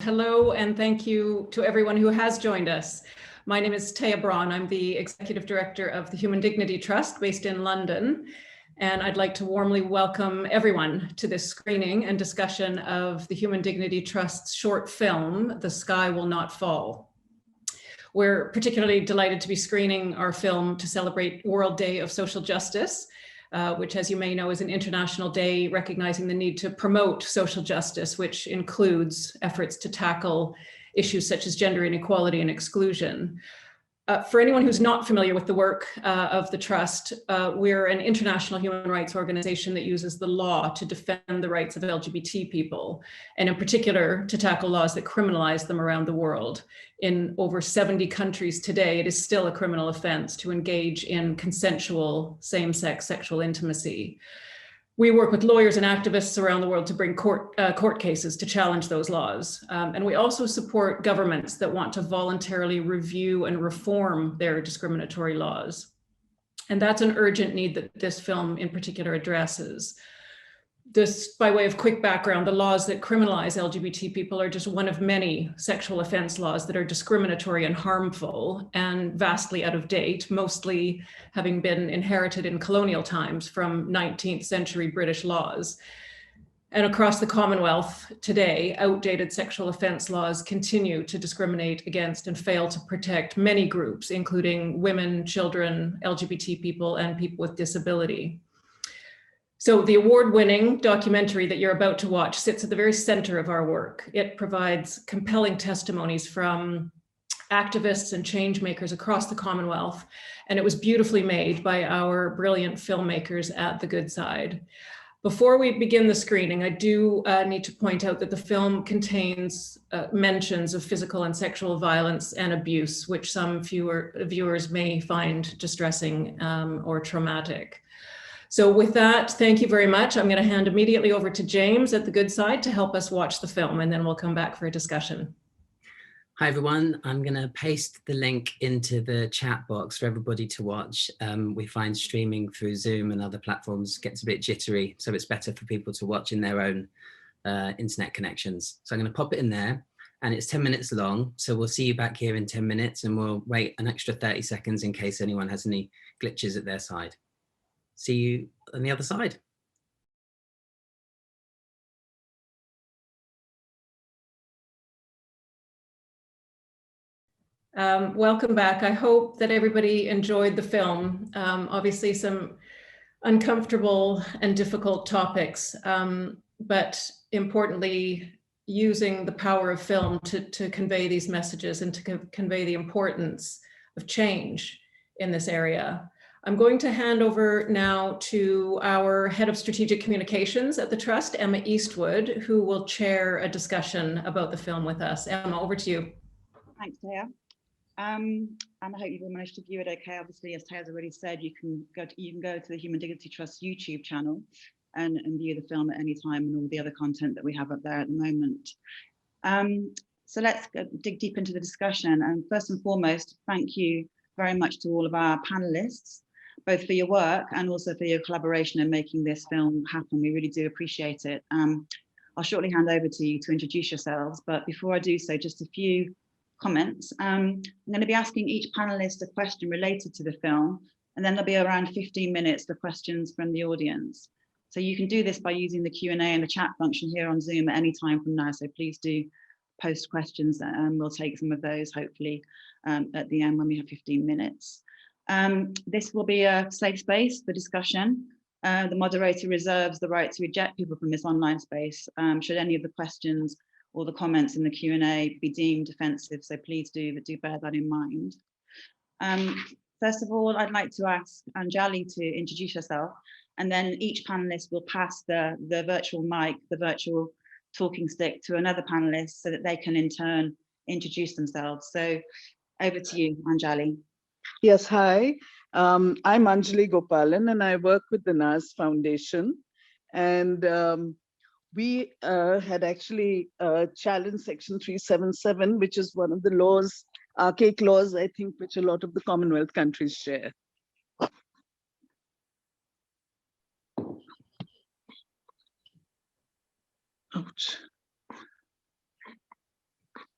Hello, and thank you to everyone who has joined us. My name is Taya Braun. I'm the Executive Director of the Human Dignity Trust based in London. And I'd like to warmly welcome everyone to this screening and discussion of the Human Dignity Trust's short film, The Sky Will Not Fall. We're particularly delighted to be screening our film to celebrate World Day of Social Justice, which, as you may know, is an international day recognizing the need to promote social justice, which includes efforts to tackle issues such as gender inequality and exclusion. For anyone who's not familiar with the work of the Trust, we're an international human rights organization that uses the law to defend the rights of LGBT people, and in particular, to tackle laws that criminalize them around the world. In over 70 countries today, it is still a criminal offense to engage in consensual same-sex sexual intimacy. We work with lawyers and activists around the world to bring court cases to challenge those laws. And we also support governments that want to voluntarily review and reform their discriminatory laws. And that's an urgent need that this film in particular addresses. Just by way of quick background, the laws that criminalize LGBT people are just one of many sexual offense laws that are discriminatory and harmful and vastly out of date, mostly having been inherited in colonial times from 19th century British laws. And across the Commonwealth today, outdated sexual offense laws continue to discriminate against and fail to protect many groups, including women, children, LGBT people, and people with disability. So the award-winning documentary that you're about to watch sits at the very center of our work. It provides compelling testimonies from activists and change makers across the Commonwealth, and it was beautifully made by our brilliant filmmakers at The Good Side. Before we begin the screening, I do need to point out that the film contains mentions of physical and sexual violence and abuse, which some viewers may find distressing or traumatic. So with that, thank you very much. I'm going to hand immediately over to James at The Good Side to help us watch the film, and then we'll come back for a discussion. Hi, everyone. I'm going to paste the link into the chat box for everybody to watch. We find streaming through Zoom and other platforms gets a bit jittery, so it's better for people to watch in their own internet connections. So I'm going to pop it in there, and it's 10 minutes long. So we'll see you back here in 10 minutes, and we'll wait an extra 30 seconds in case anyone has any glitches at their side. See you on the other side. Welcome back. I hope that everybody enjoyed the film. Obviously some uncomfortable and difficult topics, but importantly, using the power of film to convey these messages and to convey the importance of change in this area. I'm going to hand over now to our Head of Strategic Communications at the Trust, Emma Eastwood, who will chair a discussion about the film with us. Emma, over to you. Thanks, Taya. And I hope you've all managed to view it okay. Obviously, as Taya's already said, you can go to the Human Dignity Trust YouTube channel and view the film at any time and all the other content that we have up there at the moment. So let's dig deep into the discussion. And first and foremost, thank you very much to all of our panelists, both for your work and also for your collaboration in making this film happen. We really do appreciate it. I'll shortly hand over to you to introduce yourselves, but before I do so, just a few comments. I'm going to be asking each panelist a question related to the film, and then there'll be around 15 minutes for questions from the audience. So you can do this by using the Q&A and the chat function here on Zoom at any time from now, so please do post questions and we'll take some of those hopefully at the end when we have 15 minutes. This will be a safe space for discussion. The moderator reserves the right to eject people from this online space should any of the questions or the comments in the Q&A be deemed offensive, so please do bear that in mind. First of all, I'd like to ask Anjali to introduce herself, and then each panelist will pass the virtual mic, the virtual talking stick, to another panelist so that they can in turn introduce themselves. So over to you, Anjali. Yes, hi. I'm Anjali Gopalan, and I work with the NAS Foundation. And we had actually challenged Section 377, which is one of the laws, archaic laws, I think, which a lot of the Commonwealth countries share. Ouch.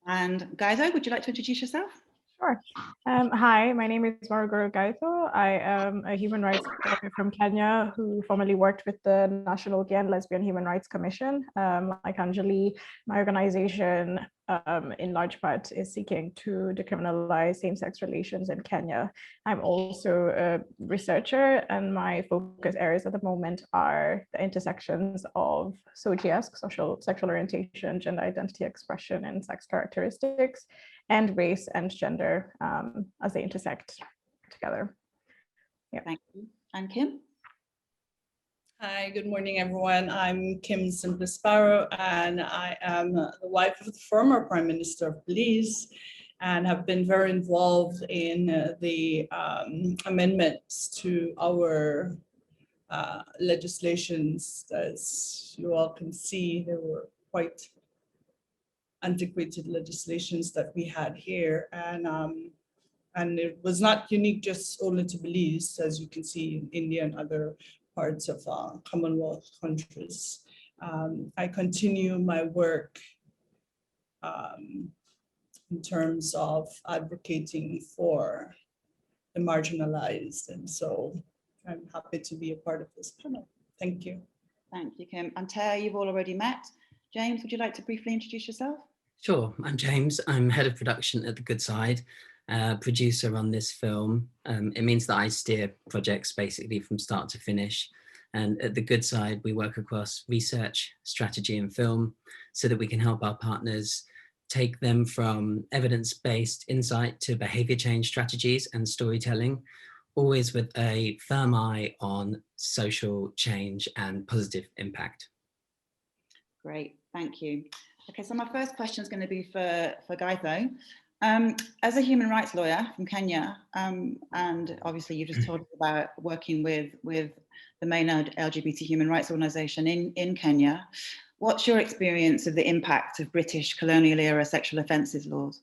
And Gaido, would you like to introduce yourself? Sure. Hi, my name is Maruguru Gaito. I am a human rights lawyer from Kenya who formerly worked with the National Gay and Lesbian Human Rights Commission. Like Anjali, my organization in large part is seeking to decriminalize same-sex relations in Kenya. I'm also a researcher, and my focus areas at the moment are the intersections of SOGIESC, social sexual orientation, gender identity expression, and sex characteristics, and race and gender as they intersect together. Yeah. Thank you. And Kim? Hi, good morning, everyone. I'm Kim Central Sparrow, and I am the wife of the former Prime Minister of Belize, and have been very involved in the amendments to our legislations. As you all can see, there were quite antiquated legislations that we had here, and it was not unique just only to Belize, as you can see in India and other parts of Commonwealth countries. I continue my work in terms of advocating for the marginalized, and so I'm happy to be a part of this panel. Thank you. Thank you, Kim. And Taya, you've all already met. James, would you like to briefly introduce yourself? Sure, I'm James. I'm head of production at The Good Side, producer on this film. It means that I steer projects basically from start to finish. And at The Good Side, we work across research, strategy, and film so that we can help our partners take them from evidence-based insight to behavior change strategies and storytelling, always with a firm eye on social change and positive impact. Great, thank you. Okay, so my first question is going to be for Gaito. As a human rights lawyer from Kenya, and obviously you just told us about working with the main LGBT human rights organization in Kenya, what's your experience of the impact of British colonial era sexual offences laws?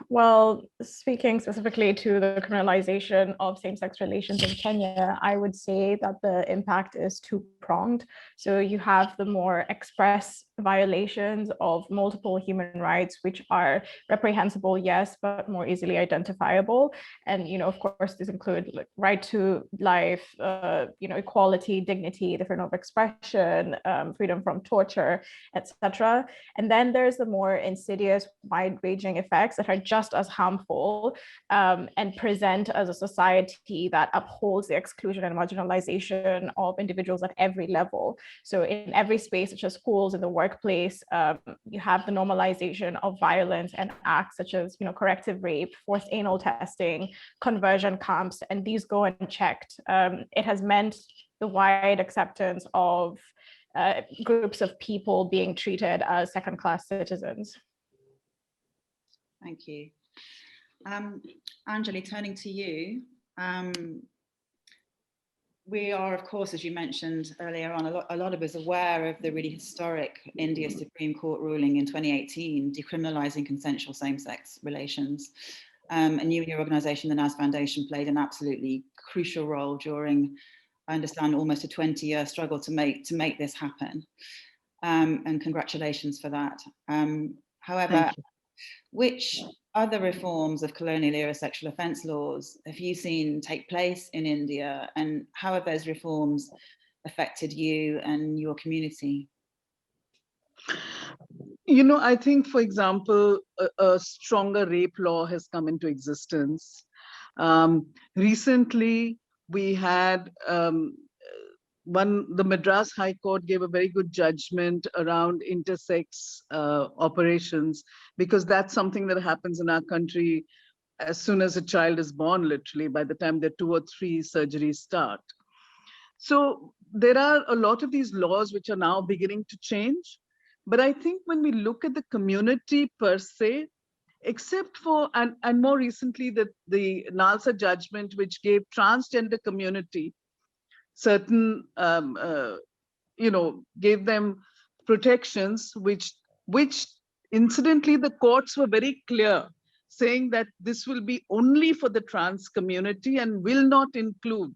Well, speaking specifically to the criminalization of same-sex relations in Kenya, I would say that the impact is two-pronged. So you have the more express violations of multiple human rights, which are reprehensible, yes, but more easily identifiable. And, of course, these include like right to life, equality, dignity, the freedom of expression, freedom from torture, etc. And then there's the more insidious, wide-ranging effects that are just as harmful and present as a society that upholds the exclusion and marginalization of individuals at every level. So in every space, such as schools, in the workplace, you have the normalization of violence and acts such as corrective rape, forced anal testing, conversion camps, and these go unchecked. It has meant the wide acceptance of groups of people being treated as second-class citizens. Thank you. Anjali, turning to you, we are, of course, as you mentioned earlier on, a lot of us aware of the really historic India Supreme Court ruling in 2018, decriminalising consensual same-sex relations. And you and your organisation, the NAS Foundation, played an absolutely crucial role during, I understand, almost a 20-year struggle to make this happen. And congratulations for that. However, which other reforms of colonial era sexual offence laws have you seen take place in India, and how have those reforms affected you and your community? I think, for example, a stronger rape law has come into existence. Recently, we had the Madras High Court gave a very good judgment around intersex operations, because that's something that happens in our country as soon as a child is born, literally, by the time the 2 or 3 surgeries start. So there are a lot of these laws which are now beginning to change. But I think when we look at the community per se, except for, and more recently, the NALSA judgment, which gave transgender community certain, gave them protections, which incidentally, the courts were very clear, saying that this will be only for the trans community and will not include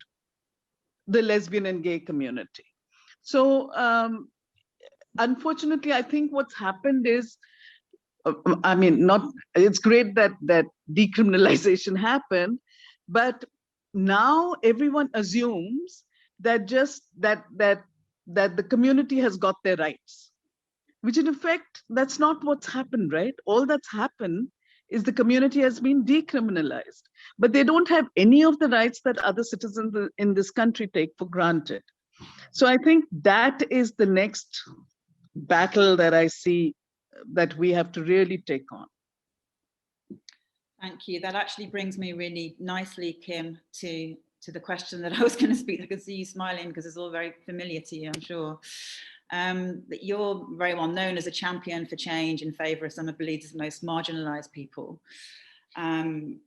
the lesbian and gay community. So unfortunately, I think what's happened is I mean, it's great that decriminalization happened, but now everyone assumes that that the community has got their rights, which in effect, that's not what's happened, right? All that's happened is the community has been decriminalized, but they don't have any of the rights that other citizens in this country take for granted. So I think that is the next battle that I see that we have to really take on. Thank you. That actually brings me really nicely, Kim, to the question that I was going to speak. I can see you smiling because it's all very familiar to you, I'm sure. That you're very well known as a champion for change in favour of some of Belize's most marginalised people,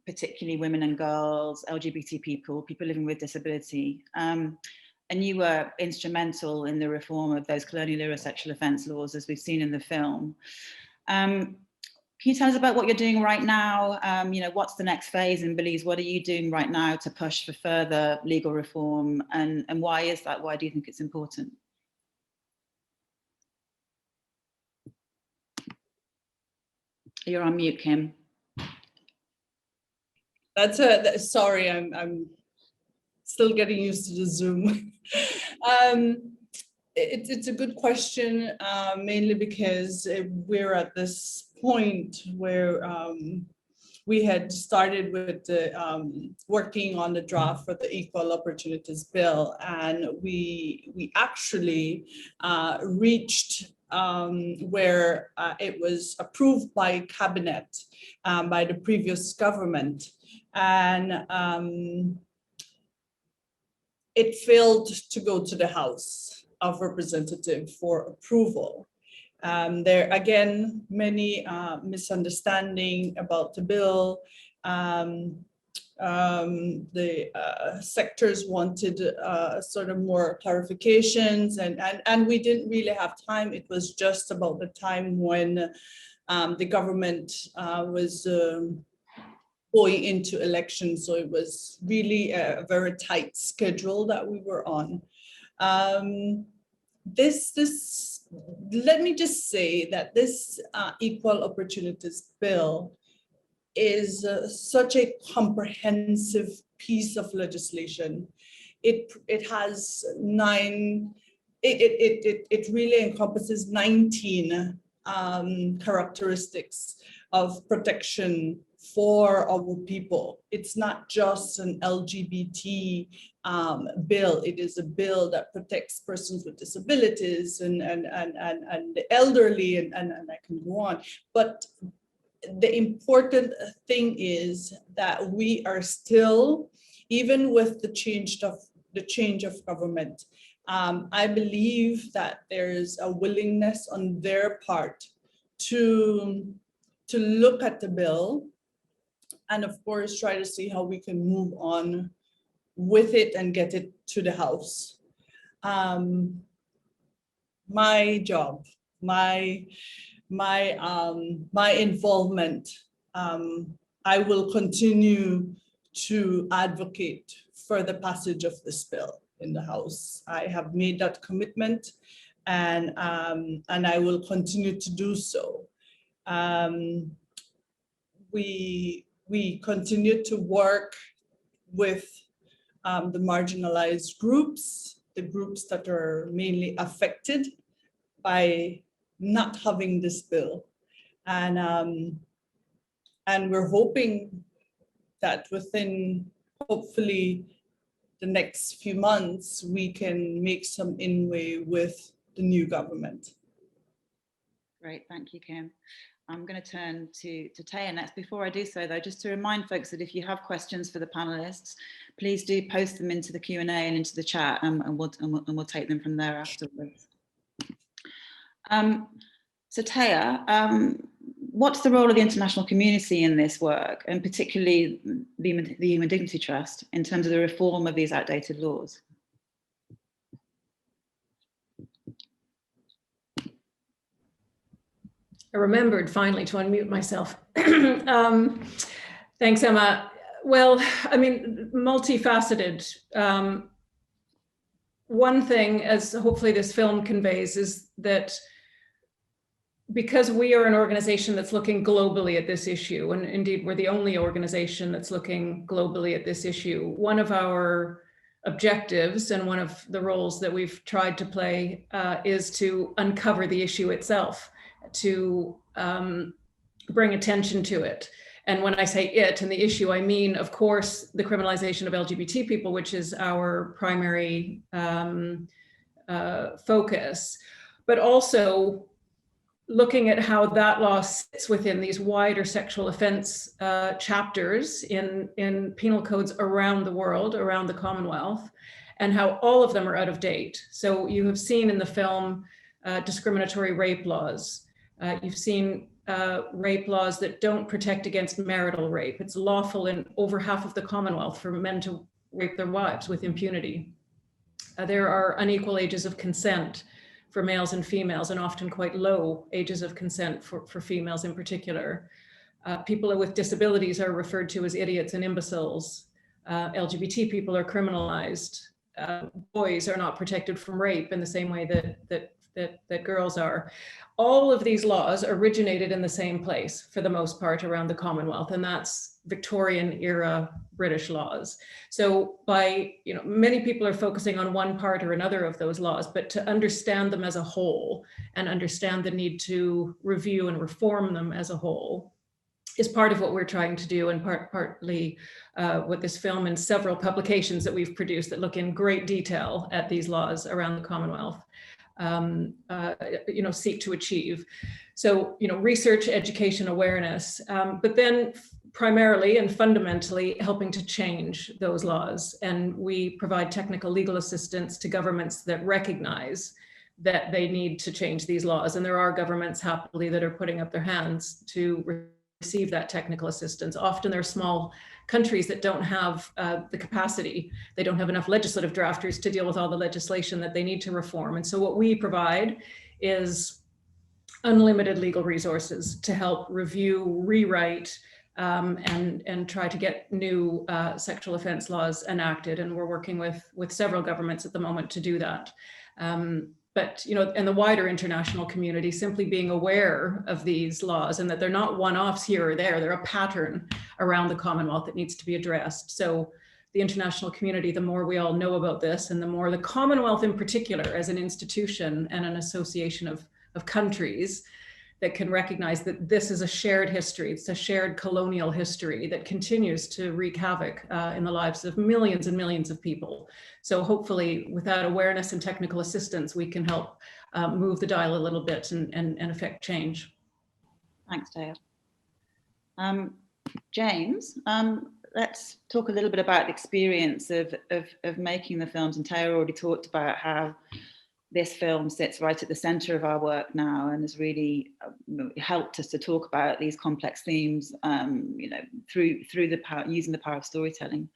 particularly women and girls, LGBT people, people living with disability. And you were instrumental in the reform of those colonial era sexual offence laws, as we've seen in the film. Can you tell us about what you're doing right now? You know, what's the next phase in Belize? What are you doing right now to push for further legal reform? And why is that? Why do you think it's important? You're on mute, Kim. Sorry, I'm still getting used to the Zoom. It's a good question, mainly because we're at this point where we had started with the, working on the draft for the Equal Opportunities Bill, and we actually reached where it was approved by cabinet by the previous government, and it failed to go to the House of Representatives for approval. There again, many misunderstanding about the bill. The sectors wanted sort of more clarifications, and we didn't really have time. It was just about the time when the government was going into elections, so it was really a very tight schedule that we were on. Let me just say that this Equal Opportunities Bill is such a comprehensive piece of legislation. It has it really encompasses 19 characteristics of protection for our people. It's not just an LGBT bill. It is a bill that protects persons with disabilities and the elderly, and I can go on. But the important thing is that we are still, even with the change of government, I believe that there is a willingness on their part to look at the bill and of course try to see how we can move on with it and get it to the House. My job, my involvement, I will continue to advocate for the passage of this bill in the House. I have made that commitment, and I will continue to do so. We continue to work with the marginalized groups, the groups that are mainly affected by not having this bill. And we're hoping that within, hopefully, the next few months, we can make some inway with the new government. Great, thank you, Kim. I'm going to turn to Taya next. Before I do so, though, just to remind folks that if you have questions for the panelists, please do post them into the Q&A and into the chat, and we'll take them from there afterwards. So Taya, what's the role of the international community in this work, and particularly the Human Dignity Trust, in terms of the reform of these outdated laws? I remembered finally to unmute myself. Thanks, Emma. Well, I mean, multifaceted. One thing, as hopefully this film conveys, is that because we are an organization that's looking globally at this issue, and indeed we're the only organization that's looking globally at this issue, one of our objectives and one of the roles that we've tried to play is to uncover the issue itself, to bring attention to it. And when I say it and the issue, I mean, of course, the criminalization of LGBT people, which is our primary focus, but also looking at how that law sits within these wider sexual offense chapters in penal codes around the world, around the Commonwealth, and how all of them are out of date. So you have seen in the film discriminatory rape laws. You've seen rape laws that don't protect against marital rape. It's lawful in over half of the Commonwealth for men to rape their wives with impunity. There are unequal ages of consent for males and females, and often quite low ages of consent for females in particular. People with disabilities are referred to as idiots and imbeciles. LGBT people are criminalized. Boys are not protected from rape in the same way that girls are. All of these laws originated in the same place for the most part around the Commonwealth, and that's Victorian era British laws. So many people are focusing on one part or another of those laws, but to understand them as a whole and understand the need to review and reform them as a whole is part of what we're trying to do, and partly with this film and several publications that we've produced that look in great detail at these laws around the Commonwealth. Seek to achieve. So, research, education, awareness, but then primarily and fundamentally helping to change those laws. And we provide technical legal assistance to governments that recognize that they need to change these laws. And there are governments happily that are putting up their hands to receive that technical assistance. Often they're small countries that don't have the capacity. They don't have enough legislative drafters to deal with all the legislation that they need to reform. And so what we provide is unlimited legal resources to help review, rewrite, and try to get new sexual offense laws enacted. And we're working with several governments at the moment to do that. But, and the wider international community simply being aware of these laws and that they're not one-offs here or there, they're a pattern around the Commonwealth that needs to be addressed. So the international community, the more we all know about this, and the more the Commonwealth in particular as an institution and an association of countries that can recognize that this is a shared history, it's a shared colonial history that continues to wreak havoc in the lives of millions and millions of people. So hopefully with that awareness and technical assistance, we can help move the dial a little bit and affect change. Thanks, Taya. James, let's talk a little bit about the experience of making the films. And Taya already talked about how this film sits right at the center of our work now and has really helped us to talk about these complex themes, through the power, using the power of storytelling.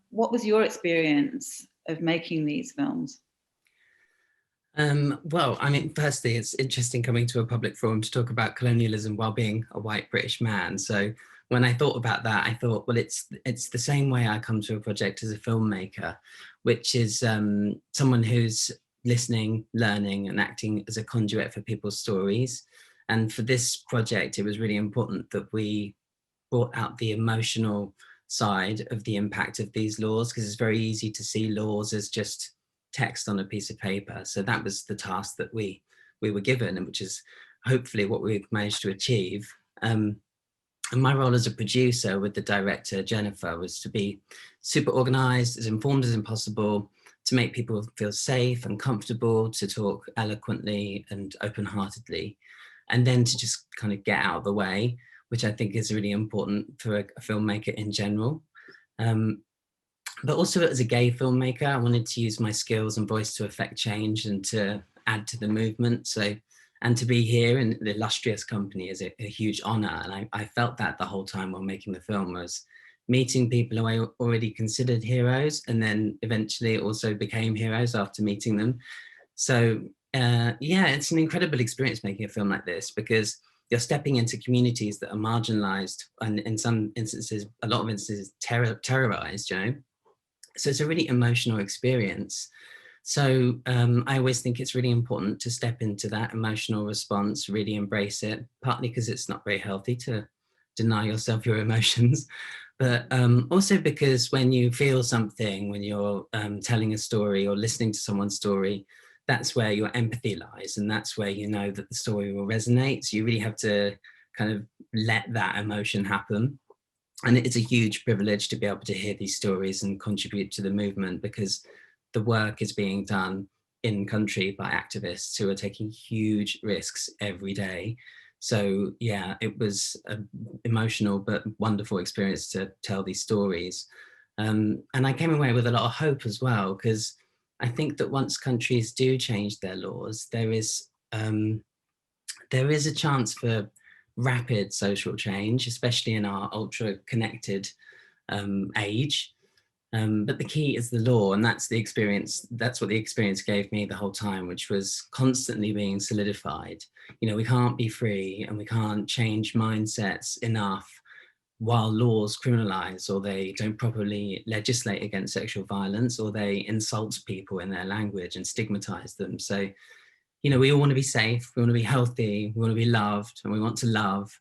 What was your experience of making these films? Well, I mean, firstly, it's interesting coming to a public forum to talk about colonialism while being a white British man. So when I thought about that, I thought, well, it's the same way I come to a project as a filmmaker, which is someone who's listening, learning, and acting as a conduit for people's stories. And for this project, it was really important that we brought out the emotional side of the impact of these laws, because it's very easy to see laws as just text on a piece of paper. So that was the task that we were given, and which is hopefully what we've managed to achieve. And my role as a producer with the director, Jennifer, was to be super organized, as informed as possible, to make people feel safe and comfortable, to talk eloquently and open-heartedly, and then to just kind of get out of the way, which I think is really important for a filmmaker in general. But also as a gay filmmaker, I wanted to use my skills and voice to affect change and to add to the movement. So, and to be here in the illustrious company is a huge honor. And I felt that the whole time while making the film, was meeting people who I already considered heroes, and then eventually also became heroes after meeting them. So yeah, it's an incredible experience making a film like this, because you're stepping into communities that are marginalized, and in some instances, a lot of instances, terrorized, So it's a really emotional experience. So I always think it's really important to step into that emotional response, really embrace it, partly because it's not very healthy to deny yourself your emotions, but also because when you feel something, when you're telling a story or listening to someone's story, that's where your empathy lies, and that's where you know that the story will resonate. So you really have to kind of let that emotion happen. And it's a huge privilege to be able to hear these stories and contribute to the movement, because the work is being done in country by activists who are taking huge risks every day. So yeah, it was an emotional but wonderful experience to tell these stories. And I came away with a lot of hope as well, because I think that once countries do change their laws, there is a chance for rapid social change, especially in our ultra connected age. But the key is the law, and that's the experience. That's what the experience gave me the whole time, which was constantly being solidified. You know, we can't be free and we can't change mindsets enough while laws criminalize, or they don't properly legislate against sexual violence, or they insult people in their language and stigmatize them. So, you know, we all want to be safe, we want to be healthy, we want to be loved, and we want to love,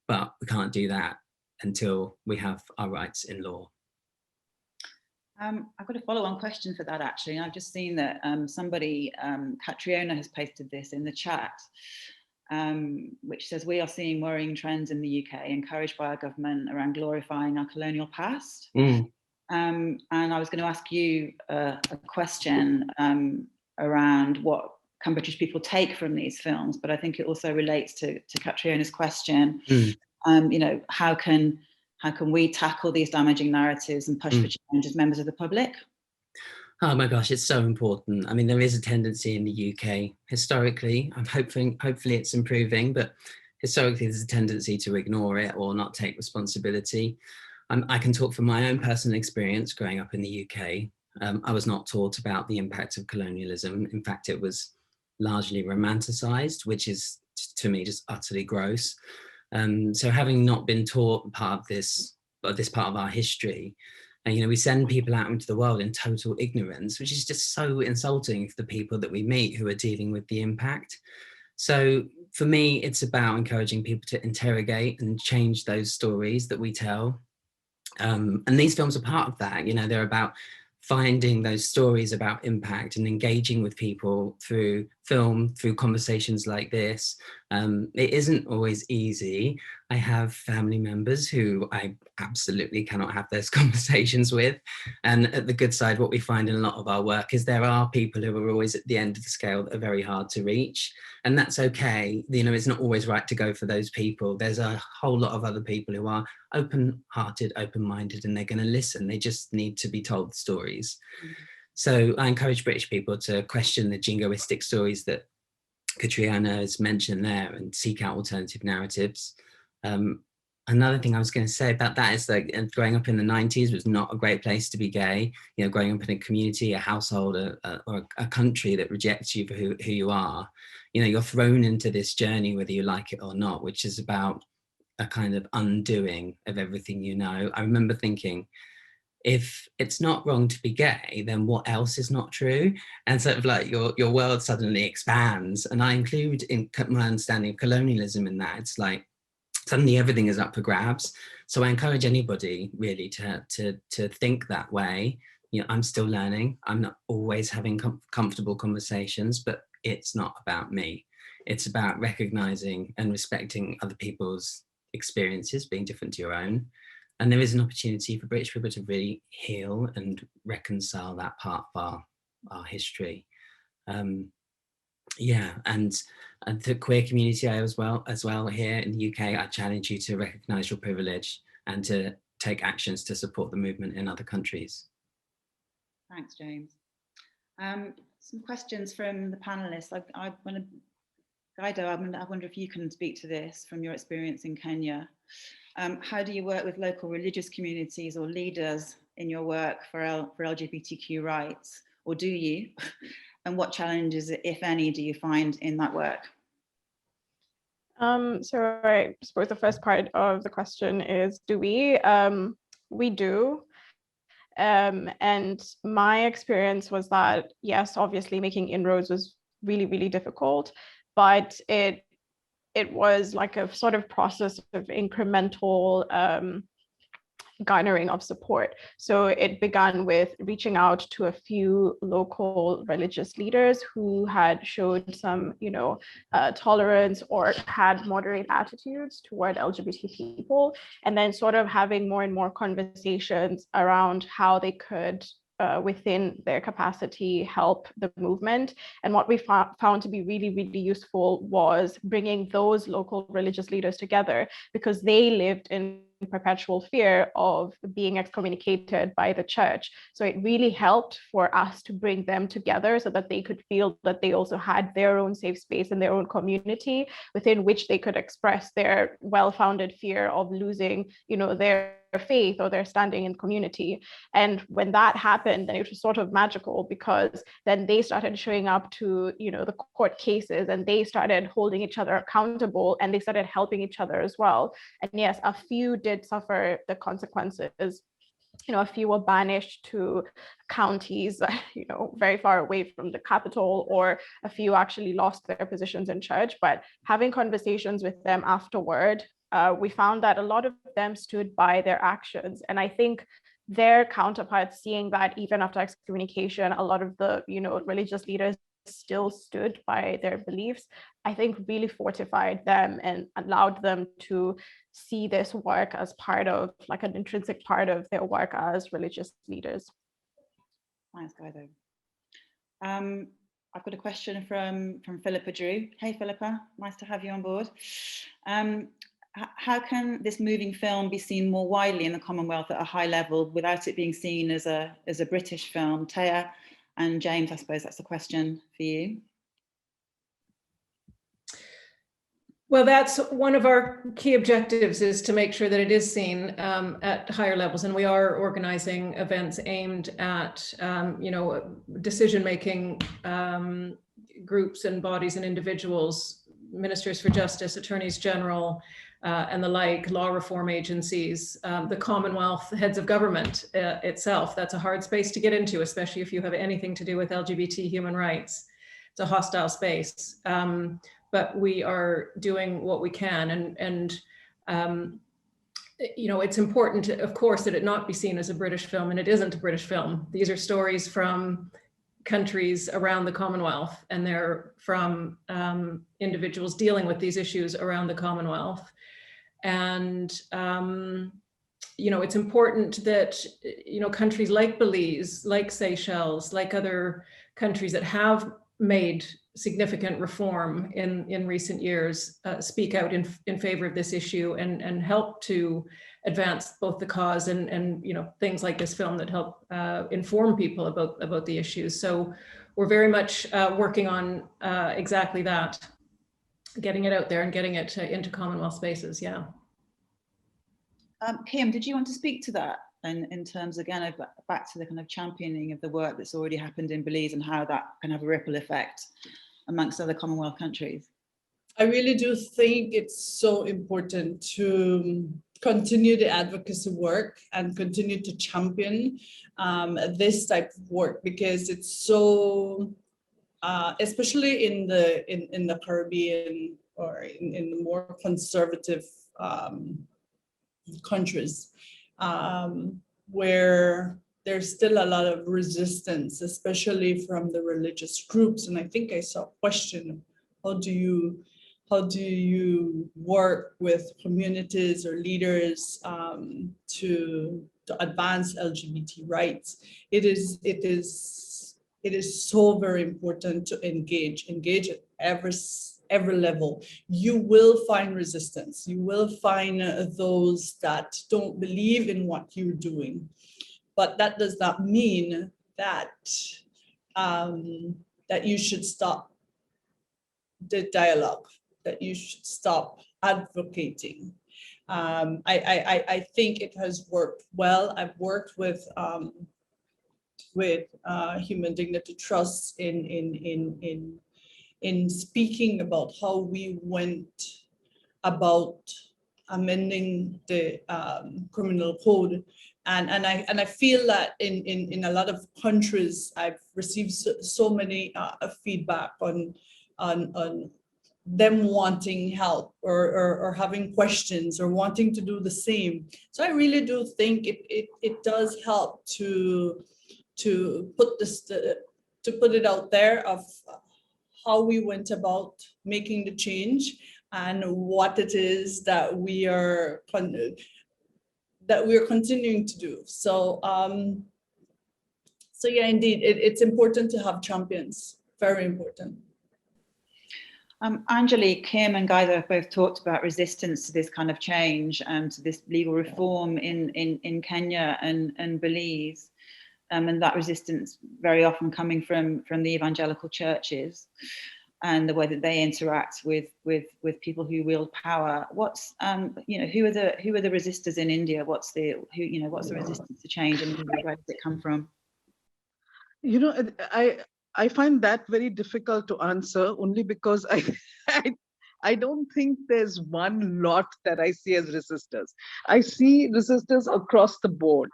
but we can't do that until we have our rights in law. I've got a follow-on question for that, actually. And I've just seen that somebody, Catriona, has posted this in the chat, which says, we are seeing worrying trends in the UK, encouraged by our government around glorifying our colonial past. And I was going to ask you a question around what can British people take from these films, but I think it also relates to Catriona's question. You know, how can we tackle these damaging narratives and push for change as members of the public? Oh my gosh, it's so important. I mean, there is a tendency in the UK historically, I'm hopefully it's improving, but historically there's a tendency to ignore it or not take responsibility. I can talk from my own personal experience growing up in the UK. I was not taught about the impact of colonialism. In fact, it was largely romanticized, which is to me just utterly gross. So having not been taught part of this part of our history, and you know, we send people out into the world in total ignorance, which is just so insulting for the people that we meet who are dealing with the impact. So for me, it's about encouraging people to interrogate and change those stories that we tell. And these films are part of that. You know, they're about finding those stories about impact and engaging with people through film, through conversations like this. It isn't always easy. I have family members who I absolutely cannot have those conversations with. And at the good side, what we find in a lot of our work is there are people who are always at the end of the scale that are very hard to reach. And that's okay. You know, it's not always right to go for those people. There's a whole lot of other people who are open-hearted, open-minded, and they're going to listen. They just need to be told the stories. So I encourage British people to question the jingoistic stories that Catriona has mentioned there and seek out alternative narratives. Another thing I was going to say about that is that growing up in the 90s was not a great place to be gay. You know, growing up in a community, a household, or a country that rejects you for who you are. You know, you're thrown into this journey, whether you like it or not, which is about a kind of undoing of everything you know. I remember thinking, if it's not wrong to be gay, then what else is not true? And sort of like your world suddenly expands. And I include in my understanding of colonialism in that. It's like suddenly everything is up for grabs. So I encourage anybody really to think that way. You know, I'm still learning. I'm not always having comfortable conversations, but it's not about me. It's about recognizing and respecting other people's experiences being different to your own. And there is an opportunity for British people to really heal and reconcile that part of our history. Yeah, and the queer community as well here in the UK, I challenge you to recognise your privilege and to take actions to support the movement in other countries. Thanks, James. Some questions from the panelists. I want to, Guido, I wonder if you can speak to this from your experience in Kenya. How do you work with local religious communities or leaders in your work for LGBTQ rights, or do you? And what challenges, if any, do you find in that work? So I suppose the first part of the question is, do we? We do. And my experience was that, yes, obviously making inroads was really, really difficult, but it was like a sort of process of incremental garnering of support. So it began with reaching out to a few local religious leaders who had showed some, tolerance or had moderate attitudes toward LGBT people, and then sort of having more and more conversations around how they could within their capacity help the movement. And what we found to be really, really useful was bringing those local religious leaders together, because they lived in perpetual fear of being excommunicated by the church. So it really helped for us to bring them together so that they could feel that they also had their own safe space and their own community within which they could express their well-founded fear of losing, their faith or their standing in the community. And when that happened, then it was sort of magical, because then they started showing up to, the court cases, and they started holding each other accountable, and they started helping each other as well. And yes, a few did suffer the consequences. A few were banished to counties, very far away from the capital, or a few actually lost their positions in church. But having conversations with them afterward, we found that a lot of them stood by their actions. And I think their counterparts, seeing that even after excommunication, a lot of the, religious leaders still stood by their beliefs, I think really fortified them and allowed them to see this work as part of, like, an intrinsic part of their work as religious leaders. Thanks, Guido. I've got a question from Philippa Drew. Hey, Philippa, nice to have you on board. How can this moving film be seen more widely in the Commonwealth at a high level without it being seen as a British film? Taya and James, I suppose that's a question for you. Well, that's one of our key objectives, is to make sure that it is seen at higher levels. And we are organizing events aimed at, decision-making groups and bodies and individuals, ministers for justice, attorneys general, and the like, law reform agencies, the Commonwealth, heads of government itself. That's a hard space to get into, especially if you have anything to do with LGBT human rights. It's a hostile space. But we are doing what we can, and it's important, of course, that it not be seen as a British film, and it isn't a British film. These are stories from countries around the Commonwealth, and they're from individuals dealing with these issues around the Commonwealth. And it's important that countries like Belize, like Seychelles, like other countries that have made significant reform in recent years, speak out in favor of this issue and help to advance both the cause and things like this film that help inform people about the issues. So we're very much working on exactly that, getting it out there and getting it into Commonwealth spaces. Yeah. Kim, did you want to speak to that? And in terms, again, of back to the kind of championing of the work that's already happened in Belize and how that can have a ripple effect amongst other Commonwealth countries? I really do think it's so important to continue the advocacy work and continue to champion this type of work, because it's so, especially in the Caribbean or in the more conservative countries, where there's still a lot of resistance, especially from the religious groups. And I think I saw a question, how do you work with communities or leaders to advance LGBT rights? It is so very important to engage at every level. You will find resistance. You will find those that don't believe in what you're doing. But that does not mean that that you should stop the dialogue, that you should stop advocating. I think it has worked well. I've worked with Human Dignity Trust in speaking about how we went about amending the criminal code And I feel that in a lot of countries, I've received so many feedback on them wanting help or having questions or wanting to do the same. So I really do think it does help to put it out there of how we went about making the change and what it is that we are continuing to do. So so yeah, indeed, it's important to have champions. Very important. Anjali, Kim and Guy have both talked about resistance to this kind of change and to this legal reform in Kenya and Belize, and that resistance very often coming from the evangelical churches and the way that they interact with people who wield power. What's who are the resistors in India? What's the resistance to change, and where does it come from? I find that very difficult to answer, only because I don't think there's one lot that I see as resistors. I see resistors across the board.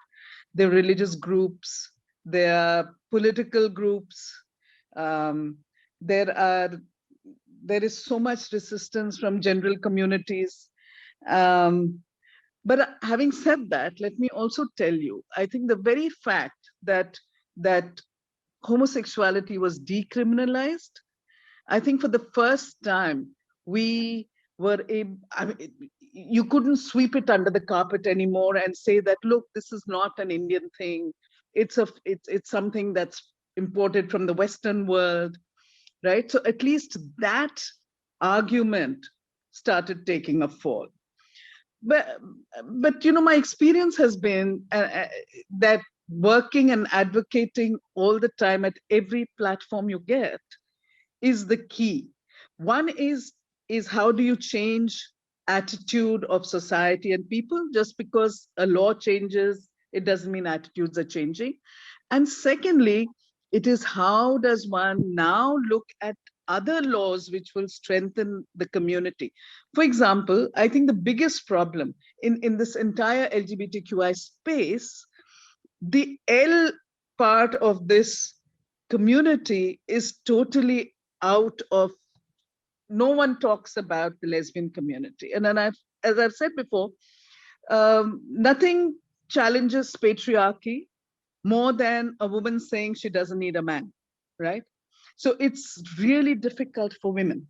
They're religious groups, there are political groups, there is so much resistance from general communities. But having said that, let me also tell you, I think the very fact that homosexuality was decriminalized, I think for the first time we were able, you couldn't sweep it under the carpet anymore and say that, look, this is not an Indian thing. It's something that's imported from the Western world, right? So at least that argument started taking a fall. But my experience has been that working and advocating all the time at every platform you get is the key. One is how do you change attitude of society and people? Just because a law changes, it doesn't mean attitudes are changing. And secondly, it is how does one now look at other laws which will strengthen the community. For example, I think the biggest problem in this entire LGBTQI space, the L part of this community is totally out of, no one talks about the lesbian community. And then as I've said before, nothing challenges patriarchy more than a woman saying she doesn't need a man, right? So it's really difficult for women.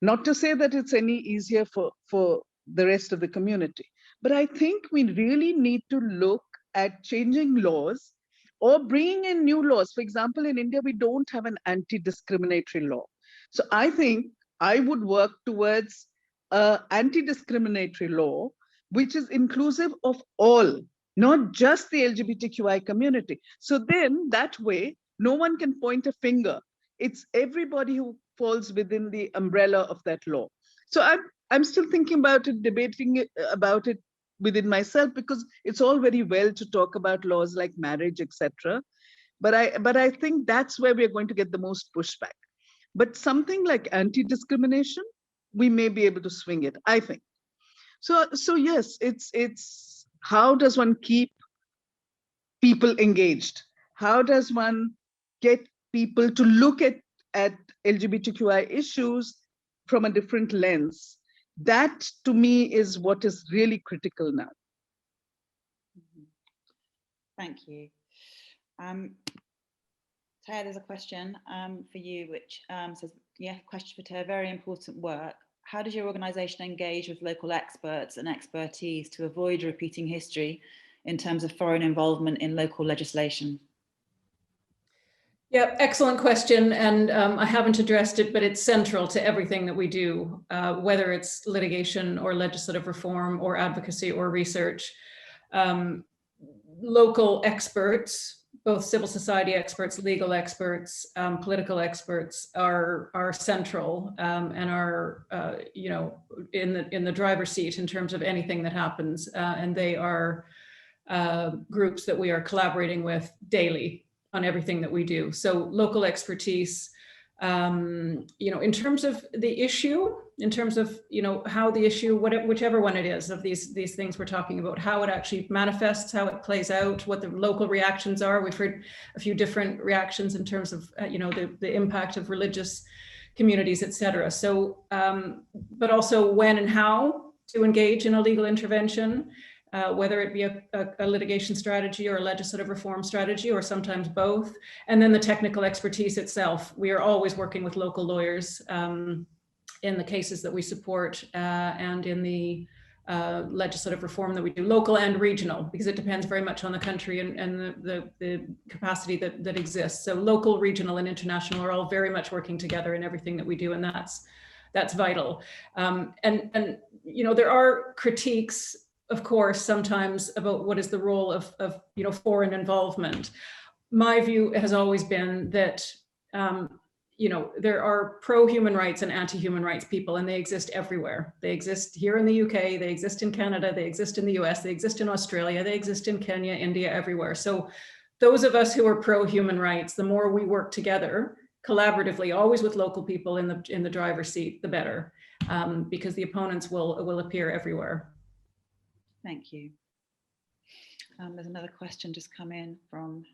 Not to say that it's any easier for the rest of the community, but I think we really need to look at changing laws or bringing in new laws. For example, in India, we don't have an anti-discriminatory law. So I think I would work towards an anti-discriminatory law, which is inclusive of all, not just the LGBTQI community. So then that way, no one can point a finger. It's everybody who falls within the umbrella of that law. So I'm still thinking about it, debating about it within myself, because it's all very well to talk about laws like marriage, etc. But I think that's where we're going to get the most pushback. But something like anti-discrimination, we may be able to swing it, I think. So yes, it's how does one keep people engaged? How does one get people to look at LGBTQI issues from a different lens? That, to me, is what is really critical now. Thank you. Taya, there's a question for you, which says, yeah, question for Taya, very important work. How does your organization engage with local experts and expertise to avoid repeating history in terms of foreign involvement in local legislation? Yeah, excellent question. And I haven't addressed it, but it's central to everything that we do, whether it's litigation or legislative reform or advocacy or research. Local experts, both civil society experts, legal experts, political experts are central and are in the driver's seat in terms of anything that happens. And they are groups that we are collaborating with daily on everything that we do. So local expertise In terms of the issue, in terms of, how the issue, whichever one it is of these things we're talking about, how it actually manifests, how it plays out, what the local reactions are. We've heard a few different reactions in terms of, the impact of religious communities, et cetera. So, but also when and how to engage in a legal intervention, whether it be a litigation strategy or a legislative reform strategy, or sometimes both. And then the technical expertise itself. We are always working with local lawyers in the cases that we support and in the legislative reform that we do, local and regional, because it depends very much on the country and the capacity that exists. So local, regional, and international are all very much working together in everything that we do, and that's vital. And there are critiques, of course, sometimes about what is the role of foreign involvement. My view has always been that there are pro-human rights and anti-human rights people, and they exist everywhere. They exist here in the UK, they exist in Canada, they exist in the US, they exist in Australia, they exist in Kenya, India, everywhere. So those of us who are pro-human rights, the more we work together collaboratively, always with local people in the driver's seat, the better, because the opponents will appear everywhere. Thank you. There's another question just come in from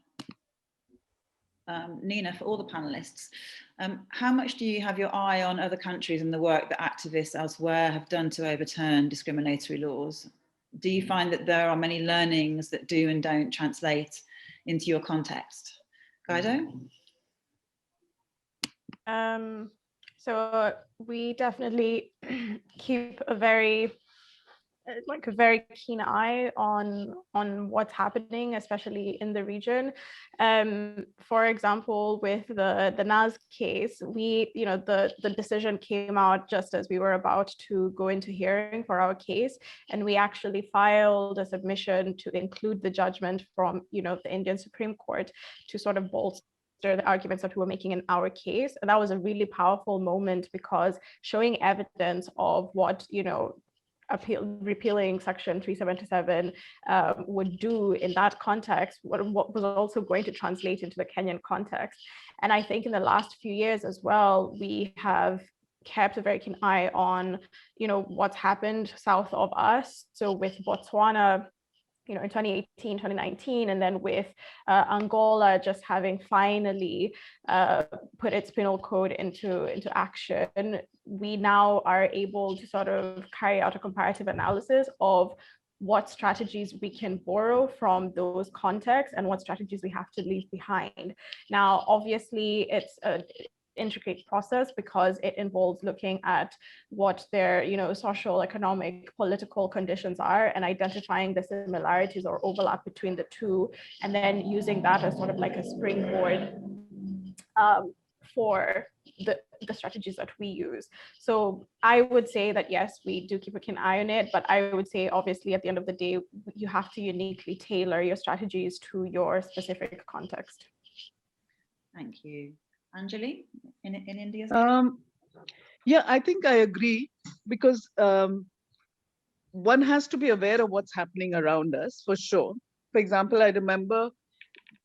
Nina for all the panelists. How much do you have your eye on other countries and the work that activists elsewhere have done to overturn discriminatory laws? Do you find that there are many learnings that do and don't translate into your context? Guido? So we definitely keep a very keen eye on what's happening, especially in the region. For example, with the NAS case, the decision came out just as we were about to go into hearing for our case, and we actually filed a submission to include the judgment from the Indian Supreme Court to sort of bolster the arguments that we were making in our case. And that was a really powerful moment, because showing evidence of what repealing Section 377 would do in that context, what was also going to translate into the Kenyan context. And I think in the last few years as well, we have kept a very keen eye on, what's happened south of us. So with Botswana, in 2018, 2019, and then with Angola just having finally put its penal code into action, we now are able to sort of carry out a comparative analysis of what strategies we can borrow from those contexts and what strategies we have to leave behind. Now, obviously, it's an intricate process because it involves looking at what their social, economic, political conditions are and identifying the similarities or overlap between the two, and then using that as sort of like a springboard for the strategies that we use. So I would say that yes, we do keep a keen eye on it, but I would say obviously at the end of the day, you have to uniquely tailor your strategies to your specific context. Thank you. Anjali, in India's yeah, I think I agree, because one has to be aware of what's happening around us, for sure. For example, I remember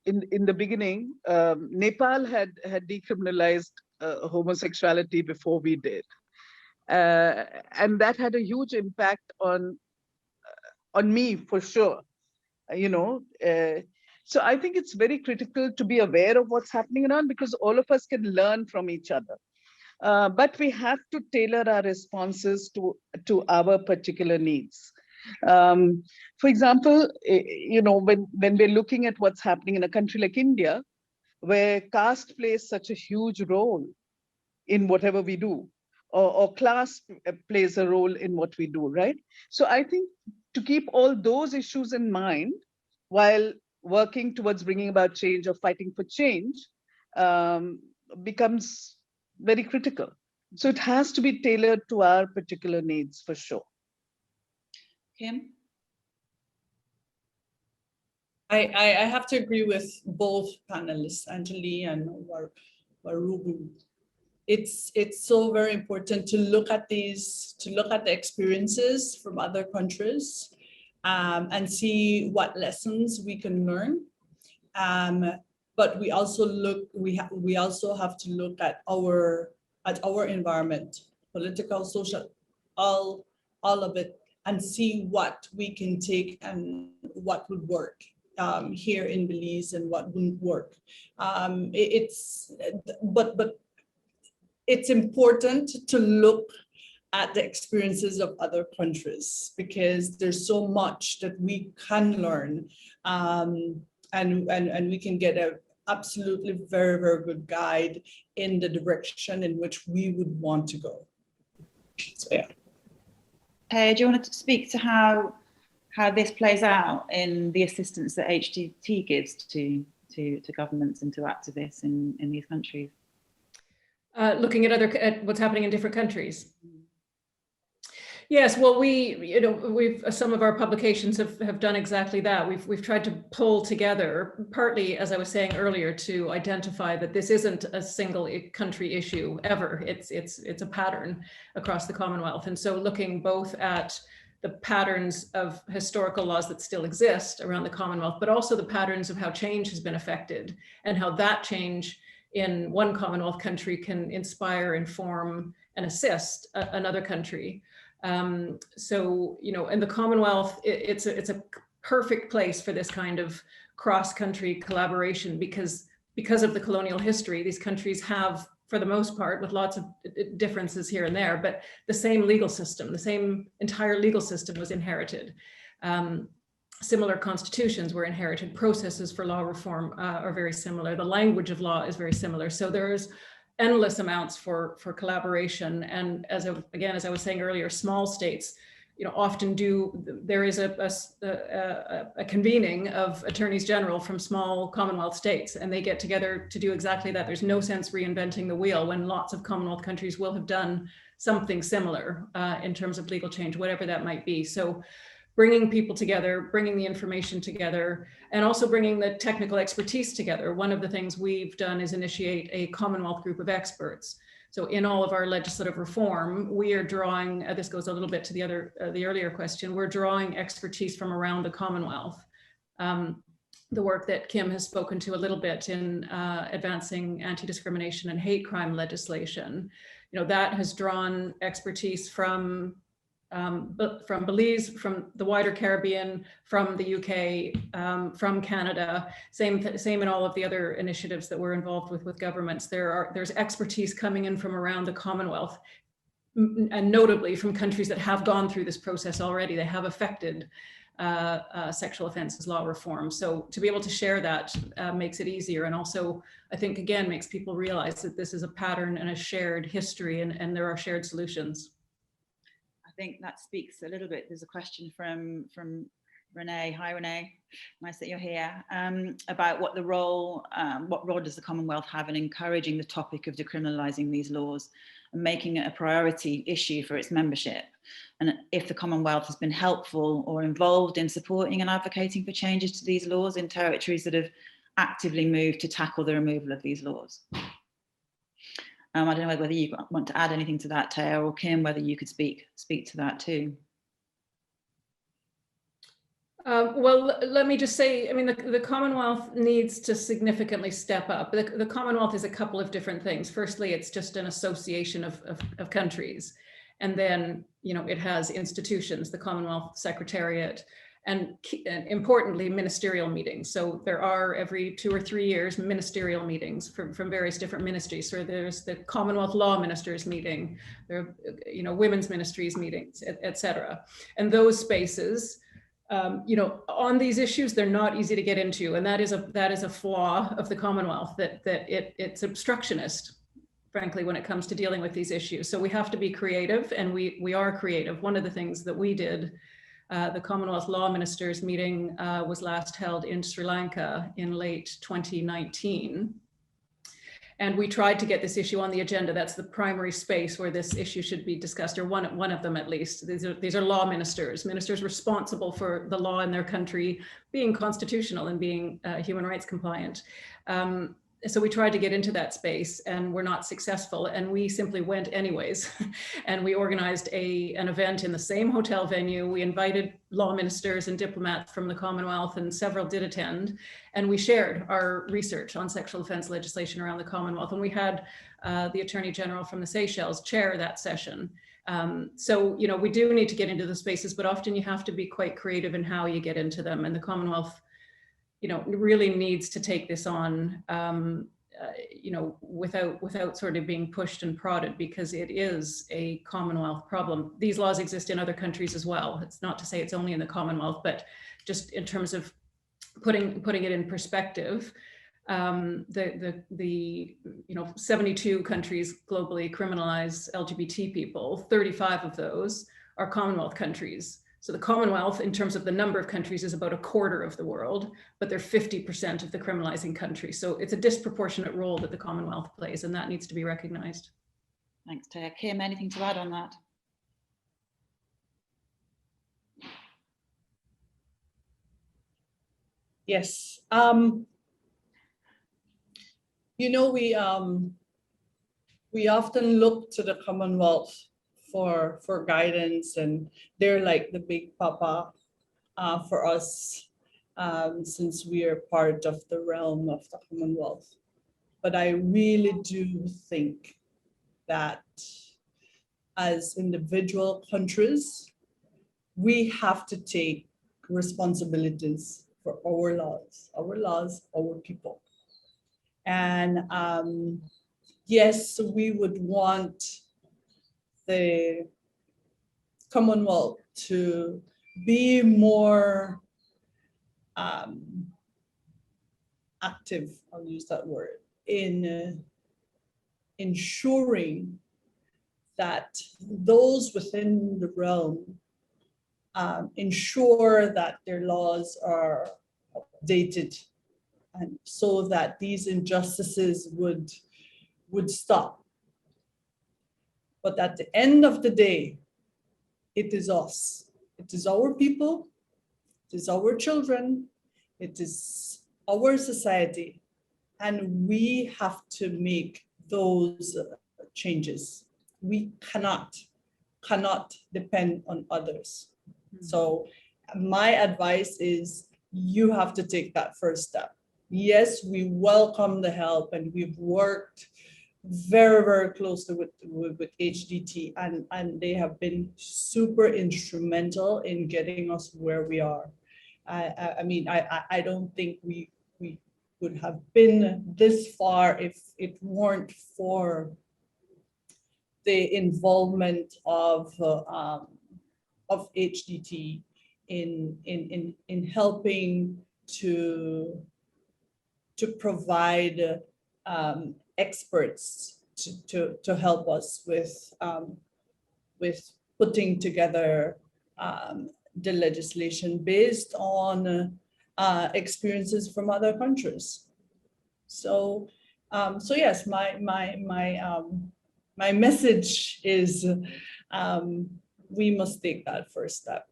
in the beginning, Nepal had decriminalized homosexuality before we did. And that had a huge impact on me, for sure. So I think it's very critical to be aware of what's happening around, because all of us can learn from each other. But we have to tailor our responses to our particular needs. For example, when we're looking at what's happening in a country like India, where caste plays such a huge role in whatever we do, or class plays a role in what we do, right? So I think to keep all those issues in mind while working towards bringing about change or fighting for change becomes very critical. So it has to be tailored to our particular needs, for sure. Kim? I have to agree with both panelists, Anjali and Warubu. It's so very important to look at the experiences from other countries and see what lessons we can learn. but we also we also have to look at our environment, political, social, all of it, and see what we can take and what would work here in Belize and what wouldn't work. But it's important to look at the experiences of other countries, because there's so much that we can learn, and we can get a absolutely very, very good guide in the direction in which we would want to go. So yeah. Hey, do you want to speak to how this plays out in the assistance that HDT gives to governments and to activists in these countries? Looking at what's happening in different countries. Yes, well, we've some of our publications have done exactly that. We've tried to pull together, partly, as I was saying earlier, to identify that this isn't a single country issue ever. It's a pattern across the Commonwealth, and so looking both at the patterns of historical laws that still exist around the Commonwealth, but also the patterns of how change has been affected and how that change in one Commonwealth country can inspire, inform, and assist another country. So, in the Commonwealth, it's a perfect place for this kind of cross-country collaboration because of the colonial history. These countries have, for the most part, with lots of differences here and there, but the same legal system, the same entire legal system was inherited. Similar constitutions were inherited. Processes for law reform are very similar. The language of law is very similar. So there's endless amounts for collaboration. And as I was saying earlier, small states, often there is a convening of attorneys general from small Commonwealth states, and they get together to do exactly that. There's no sense reinventing the wheel when lots of Commonwealth countries will have done something similar in terms of legal change, whatever that might be. So bringing people together, bringing the information together, and also bringing the technical expertise together. One of the things we've done is initiate a Commonwealth group of experts. So in all of our legislative reform, we are drawing, this goes a little bit to the earlier question, we're drawing expertise from around the Commonwealth. The work that Kim has spoken to a little bit in advancing anti-discrimination and hate crime legislation, that has drawn expertise from Belize, from the wider Caribbean, from the UK, from Canada, same in all of the other initiatives that we're involved with governments. There's expertise coming in from around the Commonwealth, and notably from countries that have gone through this process already. They have affected sexual offences law reform. So to be able to share that makes it easier, and also I think again makes people realize that this is a pattern and a shared history, and there are shared solutions. I think that speaks a little bit. There's a question from Renee. Hi, Renee. Nice that you're here. About what role does the Commonwealth have in encouraging the topic of decriminalising these laws and making it a priority issue for its membership? And if the Commonwealth has been helpful or involved in supporting and advocating for changes to these laws in territories that have actively moved to tackle the removal of these laws. I don't know whether you want to add anything to that, Taya, or Kim, whether you could speak to that too. Well, let me just say, I mean, the Commonwealth needs to significantly step up. The Commonwealth is a couple of different things. Firstly, it's just an association of countries. And then, it has institutions, the Commonwealth Secretariat, and importantly, ministerial meetings. So there are every 2 or 3 years ministerial meetings from various different ministries. So there's the Commonwealth Law Ministers meeting, there are, women's ministries meetings, et cetera. And those spaces, on these issues, they're not easy to get into. And that is a flaw of the Commonwealth, that it's obstructionist, frankly, when it comes to dealing with these issues. So we have to be creative, and we are creative. One of the things that we did, the Commonwealth Law Ministers meeting was last held in Sri Lanka in late 2019. And we tried to get this issue on the agenda. That's the primary space where this issue should be discussed, or one of them at least. These are law ministers responsible for the law in their country being constitutional and being human rights compliant. So we tried to get into that space and we're not successful, and we simply went anyways. And we organized an event in the same hotel venue. We invited law ministers and diplomats from the Commonwealth, and several did attend. And we shared our research on sexual offense legislation around the Commonwealth. And we had the Attorney General from the Seychelles chair that session. So, you know, we do need to get into the spaces, but often you have to be quite creative in how you get into them. And the Commonwealth, you know, really needs to take this on, you know, without sort of being pushed and prodded, because it is a Commonwealth problem. These laws exist in other countries as well. It's not to say it's only in the Commonwealth, but just in terms of putting it in perspective, the you know, 72 countries globally criminalize LGBT people. 35 of those are Commonwealth countries. So the Commonwealth, in terms of the number of countries, is about a quarter of the world, but they're 50% of the criminalizing countries. So it's a disproportionate role that the Commonwealth plays, and that needs to be recognized. Thanks, Taya. Kim, anything to add on that? Yes. You know, we often look to the Commonwealth for guidance, and they're like the big papa for us, since we are part of the realm of the Commonwealth. But I really do think that as individual countries, we have to take responsibilities for our laws, our people. And yes, we would want the Commonwealth to be more active, I'll use that word, in ensuring that those within the realm ensure that their laws are updated, and so that these injustices would stop. But at the end of the day, it is us. It is our people. It is our children. It is our society. And we have to make those changes. We cannot depend on others. So my advice is you have to take that first step. Yes, we welcome the help, and we've worked very, very closely with HDT, and they have been super instrumental in getting us where we are. I mean, I don't think we would have been this far if it weren't for the involvement of HDT in helping to provide experts to help us with putting together the legislation based on experiences from other countries. So yes, my message is we must take that first step.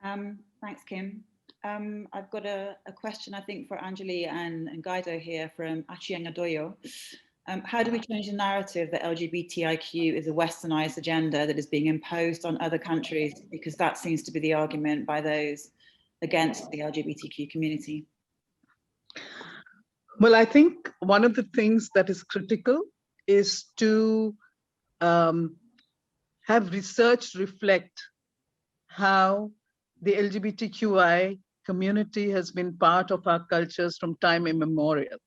Thanks, Kim. I've got a question, I think, for Anjali and Guido here from Achieng Adoyo. How do we change the narrative that LGBTIQ is a westernized agenda that is being imposed on other countries? Because that seems to be the argument by those against the LGBTQ community. Well, I think one of the things that is critical is to have research reflect how the LGBTQI community has been part of our cultures from time immemorial.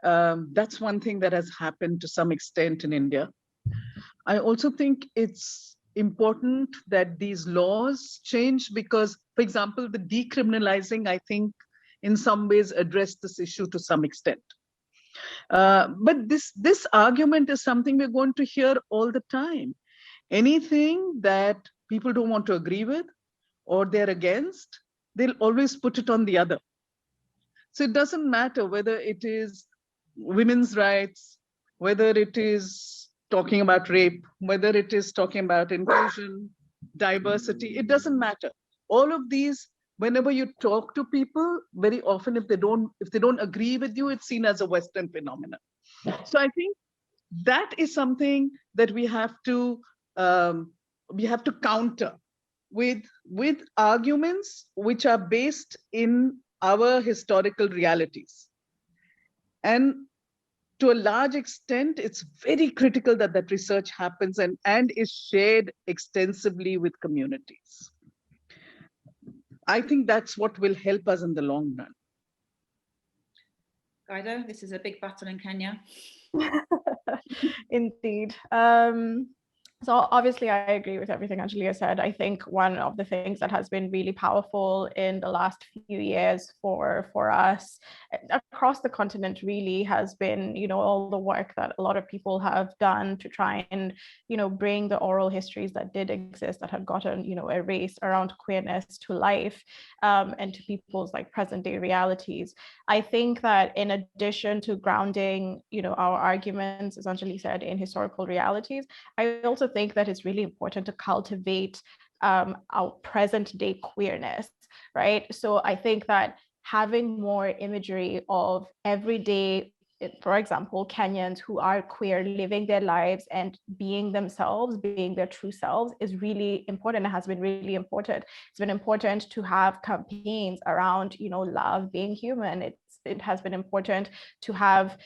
That's one thing that has happened to some extent in India. I also think it's important that these laws change because, for example, the decriminalizing, I think, in some ways addressed this issue to some extent. But this argument is something we're going to hear all the time. Anything that people don't want to agree with or they're against, they'll always put it on the other. So it doesn't matter whether it is women's rights, whether it is talking about rape, whether it is talking about inclusion, diversity, it doesn't matter. All of these whenever you talk to people, very often if they don't agree with you, it's seen as a Western phenomenon. So I think that is something that we have to counter with arguments which are based in our historical realities. And to a large extent, it's very critical that that research happens and is shared extensively with communities. I think that's what will help us in the long run. Guido, this is a big battle in Kenya. Indeed. So obviously I agree with everything Angelia said. I think one of the things that has been really powerful in the last few years for us across the continent really has been, you know, all the work that a lot of people have done to try and, you know, bring the oral histories that did exist that had gotten, you know, erased around queerness to life, and to people's like present day realities. I think that in addition to grounding, you know, our arguments, as Anjali said, in historical realities, I also think that it's really important to cultivate our present day queerness, right? So I think that having more imagery of everyday, for example, Kenyans who are queer living their lives and being themselves, being their true selves is really important. It has been really important. It's been important to have campaigns around, you know, love, being human. It has been important to have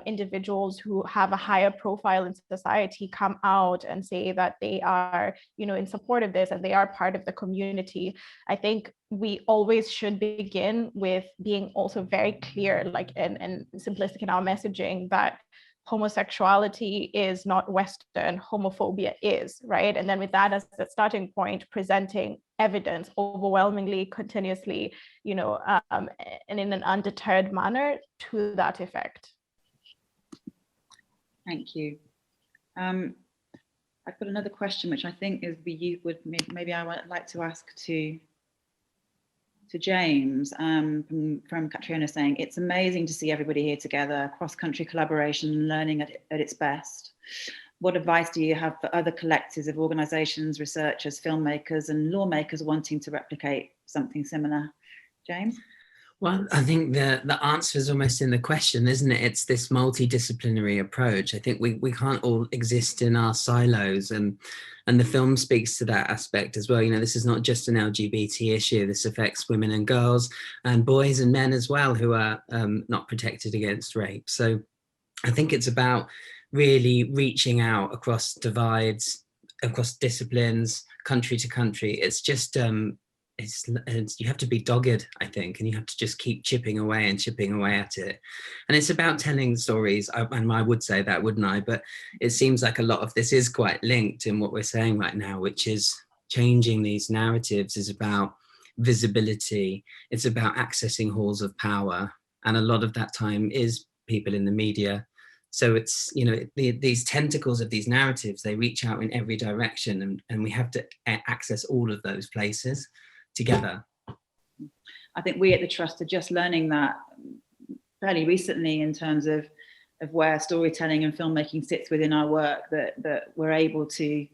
individuals who have a higher profile in society come out and say that they are, you know, in support of this and they are part of the community. I think we always should begin with being also very clear, like, and simplistic in our messaging, that homosexuality is not Western, homophobia is, right? And then with that as the starting point, presenting evidence overwhelmingly, continuously, you know, and in an undeterred manner to that effect. Thank you. I've got another question, which I think is maybe I would like to ask to James, from Catriona, saying it's amazing to see everybody here together, cross-country collaboration and learning at its best. What advice do you have for other collectives of organisations, researchers, filmmakers and lawmakers wanting to replicate something similar? James? Well, I think the answer is almost in the question, isn't it? It's this multidisciplinary approach. I think we can't all exist in our silos, and the film speaks to that aspect as well. You know, this is not just an LGBT issue. This affects women and girls and boys and men as well who are not protected against rape. So I think it's about really reaching out across divides, across disciplines, country to country. It's just you have to be dogged, I think, and you have to just keep chipping away at it. And it's about telling stories, and I would say that, wouldn't I? But it seems like a lot of this is quite linked in what we're saying right now, which is changing these narratives is about visibility. It's about accessing halls of power. And a lot of that time is people in the media. So it's, you know, these tentacles of these narratives, they reach out in every direction, and we have to access all of those places together. I think we at the Trust are just learning that fairly recently in terms of where storytelling and filmmaking sits within our work, that we're able to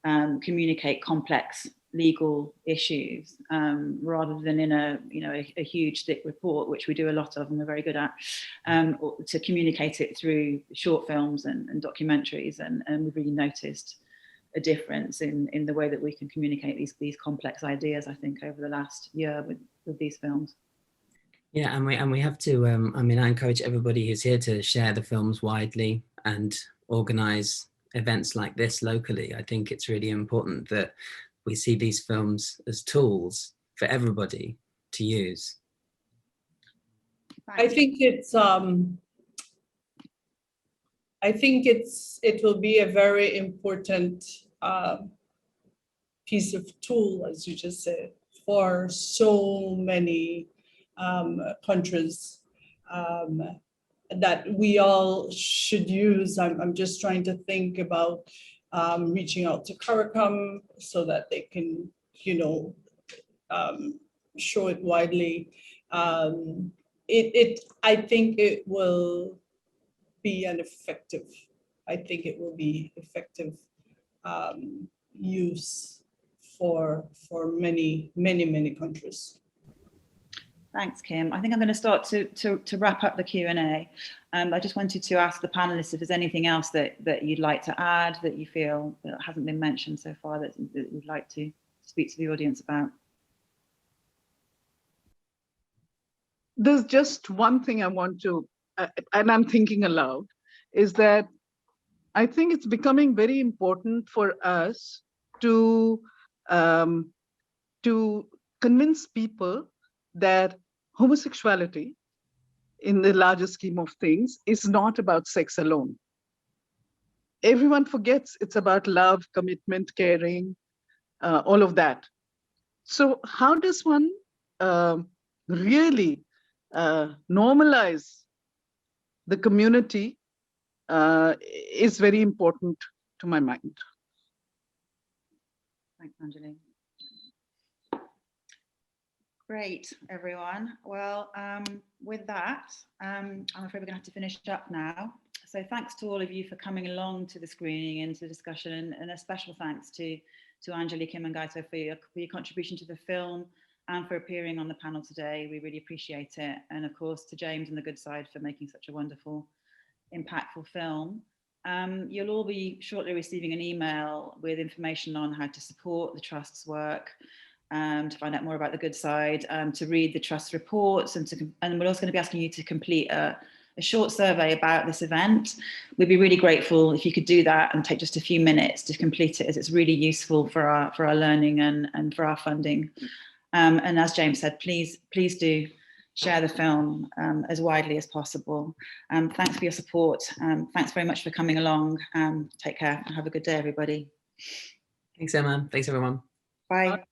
communicate complex legal issues rather than in a huge thick report, which we do a lot of and we're very good at, to communicate it through short films and documentaries, and we've really noticed a difference in the way that we can communicate these complex ideas, I think, over the last year with these films. Yeah, and we have to, I mean, I encourage everybody who's here to share the films widely and organise events like this locally. I think it's really important that we see these films as tools for everybody to use. I think it will be a very important piece of tool, as you just said, for so many countries that we all should use. I'm just trying to think about reaching out to CARICOM so that they can, you know, show it widely. I think it will be an effective, use for many, many, many countries. Thanks, Kim. I think I'm going to start to wrap up the Q&A. I just wanted to ask the panelists if there's anything else that you'd like to add, that you feel that hasn't been mentioned so far, that you'd like to speak to the audience about. There's just one thing I want to, and I'm thinking aloud, is that I think it's becoming very important for us to convince people that homosexuality, in the larger scheme of things, is not about sex alone. Everyone forgets it's about love, commitment, caring, all of that. So how does one really normalize the community is very important to my mind. Thanks, Anjali. Great, everyone. Well, with that, I'm afraid we're going to have to finish up now. So thanks to all of you for coming along to the screening and to the discussion, and a special thanks to Anjali, Kim and Gaito for your contribution to the film and for appearing on the panel today. We really appreciate it. And of course, to James and The Good Side for making such a wonderful, impactful film. You'll all be shortly receiving an email with information on how to support the Trust's work, to find out more about The Good Side, to read the Trust reports, and we're also going to be asking you to complete a short survey about this event. We'd be really grateful if you could do that and take just a few minutes to complete it, as it's really useful for our learning and for our funding. And as James said, please do share the film as widely as possible. Thanks for your support. Thanks very much for coming along. Take care and have a good day, everybody. Thanks, Emma. Thanks, everyone. Bye.